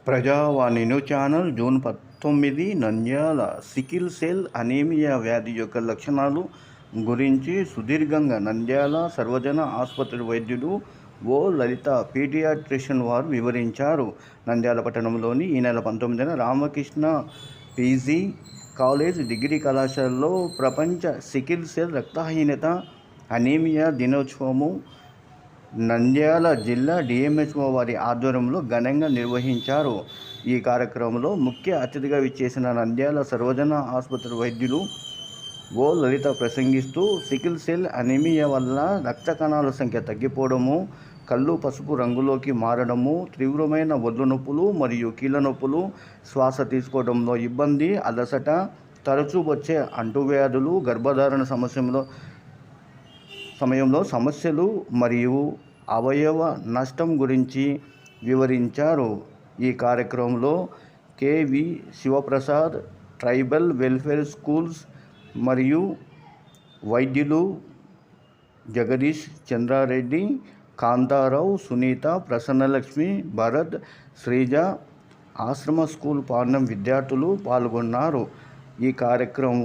ప్రజావాణి news channel June 19 Nandyal sickle cell anaemia వ్యాధి యొక్క లక్షణాలు గురించి సుదీర్ఘంగా నంద్యాల సర్వజన ఆసుపత్రి వైద్యుడు ఓ లలిత పీడియాట్రిషియన్ వారు వివరించారు. నంద్యాల పట్టణంలోని ఈ నెల 19న రామకృష్ణ పీజీ కాలేజ్ డిగ్రీ కళాశాలలో ప్రపంచ సికిల్ సెల్ రక్తహీనత అనీమియా దినోత్సవము నంద్యాల జిల్లా డిఎంహెచ్ఓ వారి ఆధ్వర్యంలో ఘనంగా నిర్వహించారు. ఈ కార్యక్రమంలో ముఖ్య అతిథిగా విచ్చేసిన నంద్యాల సర్వజన ఆసుపత్రి వైద్యులు ఓ లలిత ప్రసంగిస్తూ సికిల్ సెల్ అనీమియా వల్ల రక్త కణాల సంఖ్య తగ్గిపోవడము, కళ్ళు పసుపు రంగులోకి మారడము, తీవ్రమైన ఒళ్ళు నొప్పులు మరియు కీళ్ళ నొప్పులు, శ్వాస తీసుకోవడంలో ఇబ్బంది, అలసట, తరచూ వచ్చే అంటువ్యాధులు, గర్భధారణ సమయంలో సమస్యలు మరియు అవయవ నష్టం గురించి వివరించారు. ఈ కార్యక్రమంలో KV Sivaprasad, tribal welfare schools మరియు వైద్యులు జగదీష్ చంద్రారెడ్డి, కాంతారావు, సునీత, ప్రసన్నలక్ష్మి, భరత్, శ్రీజ, ఆశ్రమ స్కూల్ పాండం విద్యార్థులు పాల్గొన్నారు. ఈ కార్యక్రమం